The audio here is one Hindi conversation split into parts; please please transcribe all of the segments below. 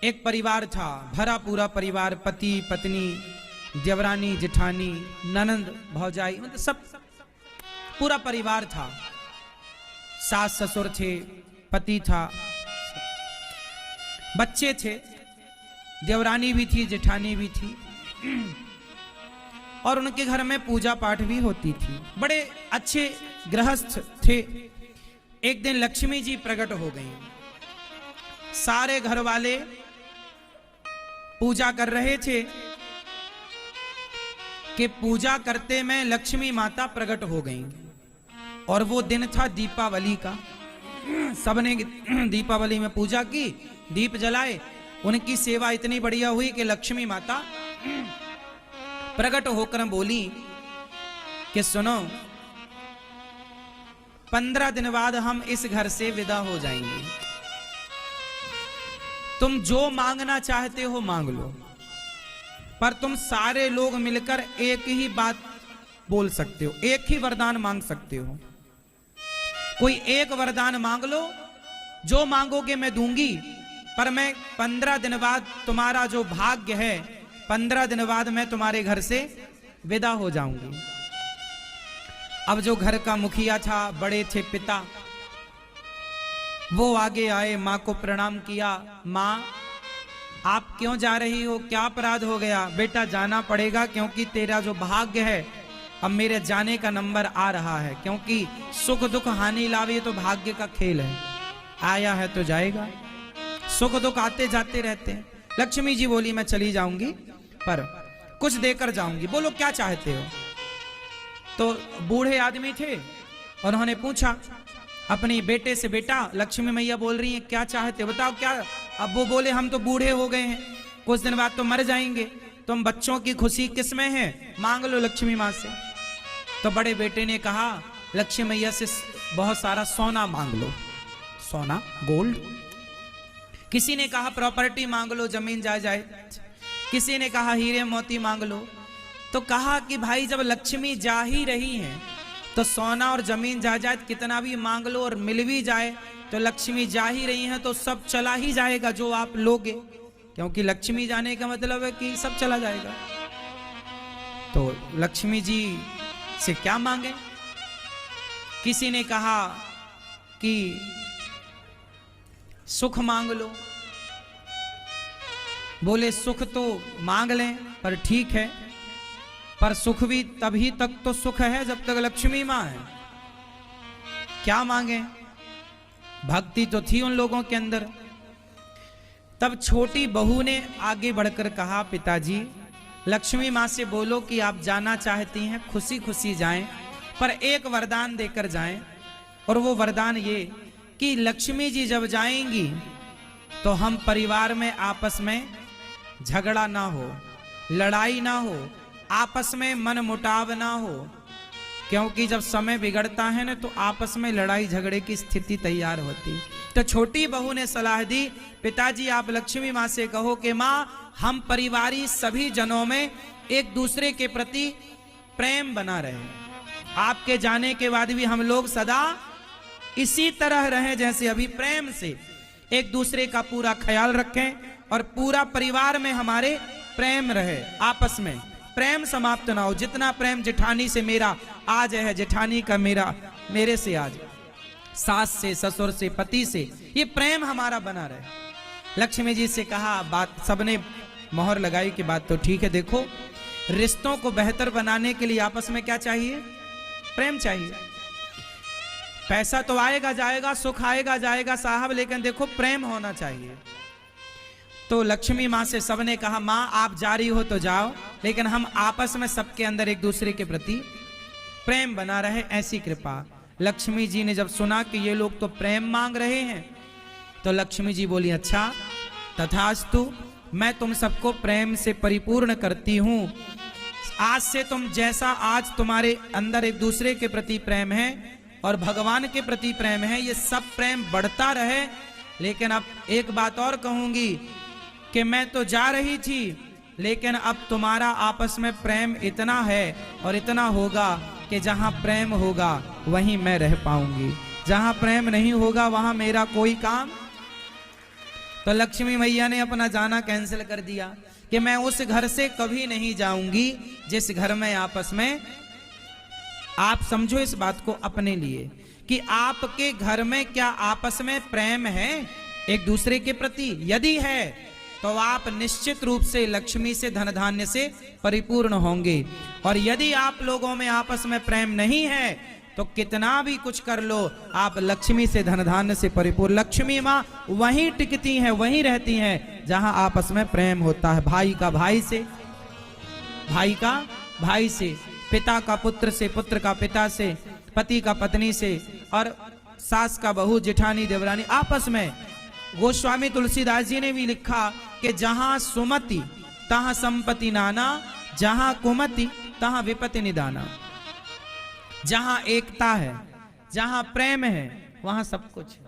एक परिवार था, भरा पूरा परिवार, पति पत्नी, देवरानी जेठानी, ननंद भौजाई, मतलब सब पूरा परिवार था। सास ससुर थे, पति था, बच्चे थे, देवरानी भी थी, जेठानी भी थी, और उनके घर में पूजा पाठ भी होती थी। बड़े अच्छे गृहस्थ थे। एक दिन लक्ष्मी जी प्रकट हो गई। सारे घर वाले पूजा कर रहे थे कि पूजा करते में लक्ष्मी माता प्रकट हो गई। और वो दिन था दीपावली का। सबने दीपावली में पूजा की, दीप जलाए। उनकी सेवा इतनी बढ़िया हुई कि लक्ष्मी माता प्रकट होकर बोली कि सुनो, 15 दिन बाद हम इस घर से विदा हो जाएंगे। तुम जो मांगना चाहते हो मांग लो, पर तुम सारे लोग मिलकर एक ही बात बोल सकते हो, एक ही वरदान मांग सकते हो। कोई एक वरदान मांग लो, जो मांगोगे मैं दूंगी, पर मैं 15 दिन बाद तुम्हारा जो भाग्य है, 15 दिन बाद मैं तुम्हारे घर से विदा हो जाऊंगी। अब जो घर का मुखिया था, बड़े थे पिता, वो आगे आए, माँ को प्रणाम किया। माँ, आप क्यों जा रही हो? क्या अपराध हो गया? बेटा जाना पड़ेगा, क्योंकि तेरा जो भाग्य है अब मेरे जाने का नंबर आ रहा है। क्योंकि सुख दुख हानि लावे तो भाग्य का खेल है, आया है तो जाएगा। सुख दुख आते जाते रहते हैं। लक्ष्मी जी बोली मैं चली जाऊंगी, पर कुछ देकर जाऊंगी। बोलो क्या चाहते हो? तो बूढ़े आदमी थे, उन्होंने पूछा अपने बेटे से, बेटा लक्ष्मी मैया बोल रही हैं, क्या चाहते हो, बताओ क्या? अब वो बोले हम तो बूढ़े हो गए हैं, कुछ दिन बाद तो मर जाएंगे, तुम बच्चों की खुशी किस में है, मांग लो लक्ष्मी माँ से। तो बड़े बेटे ने कहा लक्ष्मी मैया से बहुत सारा सोना मांग लो, सोना गोल्ड। किसी ने कहा प्रॉपर्टी मांग लो, जमीन जायदाद। किसी ने कहा हीरे मोती मांग लो। तो कहा कि भाई जब लक्ष्मी जा ही रही हैं तो सोना और जमीन जायदाद कितना भी मांग लो और मिल भी जाए तो लक्ष्मी जा ही रही हैं तो सब चला ही जाएगा जो आप लोगे, क्योंकि लक्ष्मी जाने का मतलब है कि सब चला जाएगा। तो लक्ष्मी जी से क्या मांगे? किसी ने कहा कि सुख मांग लो। बोले सुख तो मांग लें, पर ठीक है, पर सुख भी तभी तक तो सुख है जब तक लक्ष्मी मां है। क्या मांगे? भक्ति तो थी उन लोगों के अंदर। तब छोटी बहू ने आगे बढ़कर कहा पिताजी, लक्ष्मी मां से बोलो कि आप जाना चाहती हैं, खुशी खुशी जाएं, पर एक वरदान देकर जाएं। और वो वरदान ये कि लक्ष्मी जी जब जाएंगी तो हम परिवार में आपस में झगड़ा ना हो, लड़ाई ना हो, आपस में मन मुटाव ना हो, क्योंकि जब समय बिगड़ता है ना तो आपस में लड़ाई झगड़े की स्थिति तैयार होती। तो छोटी बहू ने सलाह दी, पिताजी आप लक्ष्मी माँ से कहो कि माँ हम परिवारी सभी जनों में एक दूसरे के प्रति प्रेम बना रहे, आपके जाने के बाद भी हम लोग सदा इसी तरह रहें जैसे अभी, प्रेम से एक दूसरे का पूरा ख्याल रखें और पूरा परिवार में हमारे प्रेम रहे, आपस में प्रेम समाप्त ना हो। जितना प्रेम जेठानी से मेरा आज है, जेठानी का मेरे से आज, सास से, ससुर से, पति से, ये प्रेम हमारा बना रहे। लक्ष्मी जी से कहा, बात सबने मोहर लगाई कि बात तो ठीक है। देखो रिश्तों को बेहतर बनाने के लिए आपस में क्या चाहिए? प्रेम चाहिए। पैसा तो आएगा जाएगा, सुख आएगा जाएगा साहब, लेकिन देखो प्रेम होना चाहिए। तो लक्ष्मी माँ से सबने कहा माँ आप जा रही हो तो जाओ, लेकिन हम आपस में सबके अंदर एक दूसरे के प्रति प्रेम बना रहे, ऐसी कृपा। लक्ष्मी जी ने जब सुना कि ये लोग तो प्रेम मांग रहे हैं तो लक्ष्मी जी बोली अच्छा तथास्तु, मैं तुम सबको प्रेम से परिपूर्ण करती हूँ। आज से तुम जैसा आज तुम्हारे अंदर एक दूसरे के प्रति प्रेम है और भगवान के प्रति प्रेम है, ये सब प्रेम बढ़ता रहे। लेकिन अब एक बात और कहूंगी कि मैं तो जा रही थी, लेकिन अब तुम्हारा आपस में प्रेम इतना है और इतना होगा कि जहां प्रेम होगा वहीं मैं रह पाऊंगी, जहां प्रेम नहीं होगा वहां मेरा कोई काम। तो लक्ष्मी मैया ने अपना जाना कैंसिल कर दिया कि मैं उस घर से कभी नहीं जाऊंगी जिस घर में आपस में, आप समझो इस बात को अपने लिए कि आपके घर में क्या आपस में प्रेम है एक दूसरे के प्रति? यदि है तो आप निश्चित रूप से लक्ष्मी से धन धान्य से परिपूर्ण होंगे। और यदि आप लोगों में आपस में प्रेम नहीं है तो कितना भी कुछ कर लो, आप लक्ष्मी से धन धान्य से परिपूर्ण। लक्ष्मी माँ वहीं टिकती हैं, वहीं रहती हैं जहां आपस में प्रेम होता है। भाई का भाई से, भाई का भाई से, पिता का पुत्र से, पुत्र का पिता से, पति का पत्नी से, और सास का बहू, जेठानी, देवरानी आपस में। गोस्वामी तुलसीदास जी ने भी लिखा कि जहां सुमति तहां संपत्ति नाना, जहां कुमति तहां विपत्ति निदाना। जहां एकता है, जहां प्रेम है, वहां सब कुछ है।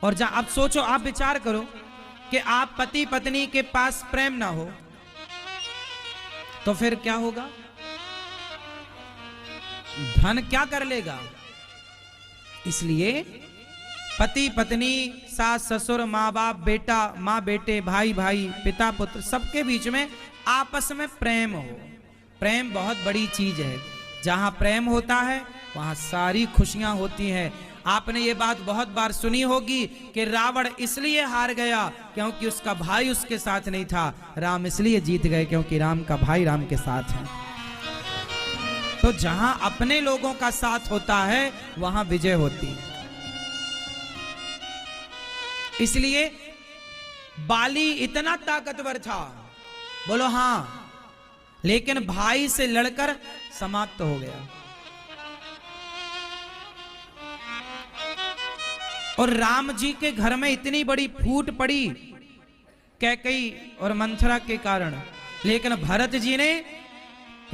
और जहां, आप सोचो, आप विचार करो कि आप पति पत्नी के पास प्रेम ना हो तो फिर क्या होगा? धन क्या कर लेगा? इसलिए पति पत्नी, सास ससुर, माँ बाप, बेटा माँ बेटे, भाई भाई, पिता पुत्र, सबके बीच में आपस में प्रेम हो। प्रेम बहुत बड़ी चीज है। जहां प्रेम होता है वहां सारी खुशियां होती हैं। आपने ये बात बहुत बार सुनी होगी कि रावण इसलिए हार गया क्योंकि उसका भाई उसके साथ नहीं था। राम इसलिए जीत गए क्योंकि राम का भाई राम के साथ है। तो जहां अपने लोगों का साथ होता है वहां विजय होती है। इसलिए बाली इतना ताकतवर था, बोलो हाँ, लेकिन भाई से लड़कर समाप्त हो गया। और राम जी के घर में इतनी बड़ी फूट पड़ी कैकेयी और मंथरा के कारण, लेकिन भरत जी ने,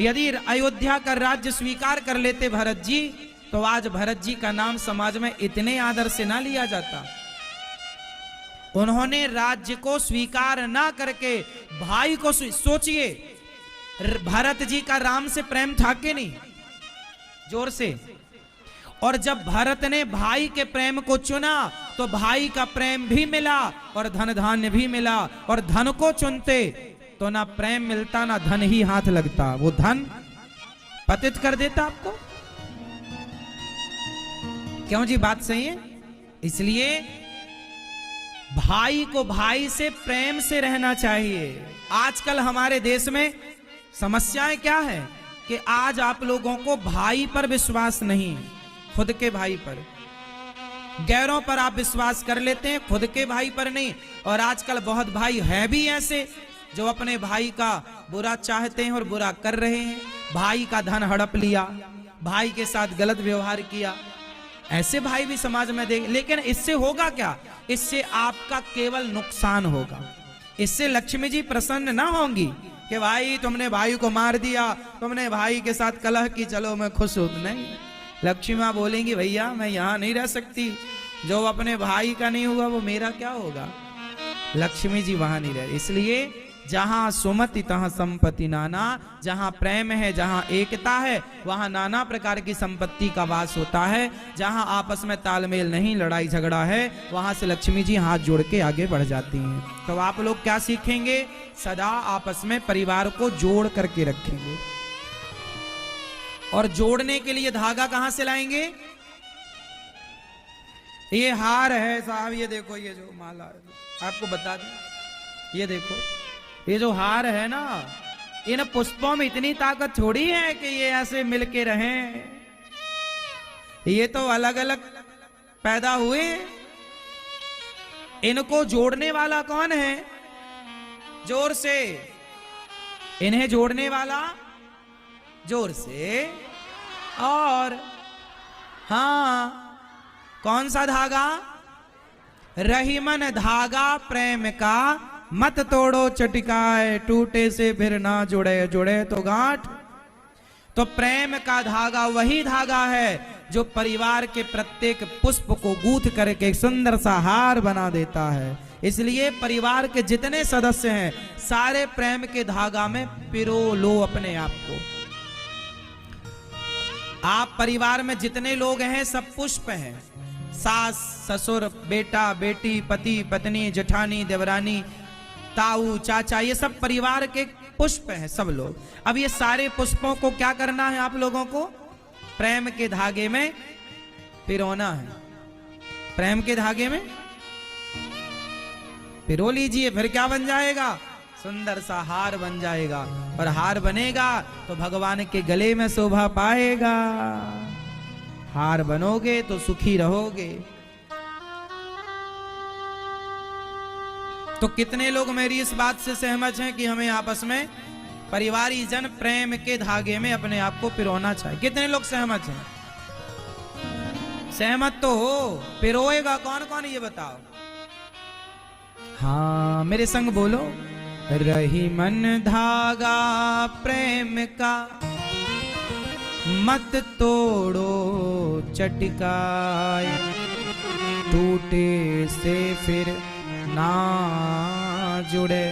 यदि अयोध्या का राज्य स्वीकार कर लेते भरत जी, तो आज भरत जी का नाम समाज में इतने आदर से ना लिया जाता। उन्होंने राज्य को स्वीकार ना करके भाई को, सोचिए भरत जी का राम से प्रेम था कि नहीं? जोर से। और जब भरत ने भाई के प्रेम को चुना तो भाई का प्रेम भी मिला और धन धान्य भी मिला। और धन को चुनते तो ना प्रेम मिलता ना धन ही हाथ लगता, वो धन पतित कर देता आपको। क्यों जी? बात सही है। इसलिए भाई को भाई से प्रेम से रहना चाहिए। आजकल हमारे देश में समस्याएं क्या है कि आज आप लोगों को भाई पर विश्वास नहीं, खुद के भाई पर। गैरों पर आप विश्वास कर लेते हैं, खुद के भाई पर नहीं। और आजकल बहुत भाई है भी ऐसे जो अपने भाई का बुरा चाहते हैं और बुरा कर रहे हैं। भाई का धन हड़प लिया, भाई के साथ गलत व्यवहार किया, ऐसे भाई भी समाज में देख। लेकिन इससे होगा क्या? इससे आपका केवल नुकसान होगा। इससे लक्ष्मी जी प्रसन्न ना होंगी कि भाई तुमने भाई को मार दिया, तुमने भाई के साथ कलह की, चलो मैं खुश हूं। नहीं, लक्ष्मी माँ बोलेंगी भैया मैं यहां नहीं रह सकती, जो अपने भाई का नहीं हुआ वो मेरा क्या होगा? लक्ष्मी जी वहां नहीं रहे। इसलिए जहां सुमति तहां संपत्ति नाना, जहां प्रेम है, जहां एकता है, वहां नाना प्रकार की संपत्ति का वास होता है। जहां आपस में तालमेल नहीं, लड़ाई झगड़ा है, वहां से लक्ष्मी जी हाथ जोड़ के आगे बढ़ जाती हैं। तो आप लोग क्या सीखेंगे? सदा आपस में परिवार को जोड़ करके रखेंगे। और जोड़ने के लिए धागा कहां से लाएंगे? ये हार है साहब, ये देखो, ये जो माला आपको बता दें, ये देखो, ये जो हार है ना, इन पुष्पों में इतनी ताकत थोड़ी है कि ये ऐसे मिलके रहें। ये तो अलग अलग पैदा हुए। इनको जोड़ने वाला कौन है? जोर से। इन्हें जोड़ने वाला जोर से। और हाँ, कौन सा धागा? रहीमन धागा प्रेम का, मत तोड़ो चटकाए, टूटे से फिर ना जुड़े, जुड़े तो गांठ। तो प्रेम का धागा वही धागा है जो परिवार के प्रत्येक पुष्प को गूंथ करके एक सुंदर सा हार बना देता है। इसलिए परिवार के जितने सदस्य हैं सारे प्रेम के धागा में पिरो लो अपने आप को। आप परिवार में जितने लोग हैं सब पुष्प हैं, सास ससुर बेटा बेटी पति पत्नी जेठानी देवरानी ताऊ चाचा, ये सब परिवार के पुष्प हैं सब लोग। अब ये सारे पुष्पों को क्या करना है आप लोगों को? प्रेम के धागे में पिरोना है। प्रेम के धागे में पिरो लीजिए, फिर क्या बन जाएगा? सुंदर सा हार बन जाएगा। और हार बनेगा तो भगवान के गले में शोभा पाएगा। हार बनोगे तो सुखी रहोगे। तो कितने लोग मेरी इस बात से सहमत हैं कि हमें आपस में परिवारी जन प्रेम के धागे में अपने आप को पिरोना चाहिए? कितने लोग सहमत हैं? सहमत तो हो, पिरोएगा कौन कौन ये बताओ। हाँ मेरे संग बोलो। रही मन धागा प्रेम का, मत तोड़ो चटकाए, टूटे से फिर ना जुड़े,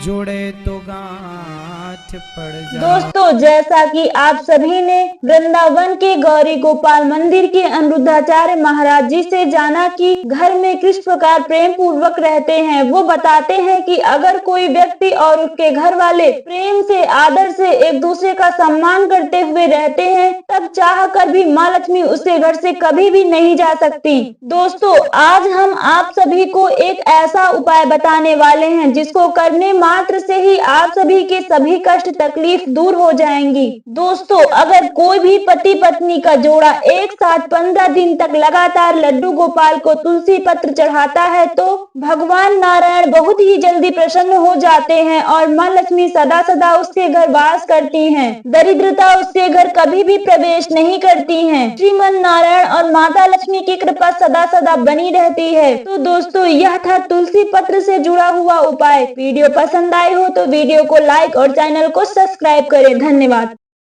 जुड़े तो गांठ पड़ जाए। दोस्तों, जैसा कि आप सभी ने वृंदावन के गौरी गोपाल मंदिर के अनिरुद्धाचार्य महाराज जी से जाना कि घर में किस प्रकार प्रेम पूर्वक रहते हैं। वो बताते हैं कि अगर कोई व्यक्ति और उसके घर वाले प्रेम से आदर से एक दूसरे का सम्मान करते हुए रहते हैं, तब चाह कर भी माँ लक्ष्मी उसके घर से कभी भी नहीं जा सकती। दोस्तों, आज हम आप सभी को एक ऐसा उपाय बताने वाले हैं जिसको करने मात्र से ही आप सभी के सभी कष्ट तकलीफ दूर हो जाएंगी। दोस्तों, अगर कोई भी पति पत्नी का जोड़ा एक साथ 15 दिन तक लगातार लड्डू गोपाल को तुलसी पत्र चढ़ाता है तो भगवान नारायण बहुत ही जल्दी प्रसन्न हो जाते हैं और माँ लक्ष्मी सदा सदा उसके घर वास करती हैं। दरिद्रता उसके घर कभी भी प्रवेश नहीं करती है। श्रीमन नारायण और माता लक्ष्मी की कृपा सदा सदा बनी रहती है। तो दोस्तों, यह था तुलसी पत्र से जुड़ा हुआ उपाय। वीडियो पसंद आई हो तो वीडियो को लाइक और चैनल को सब्सक्राइब करें। धन्यवाद।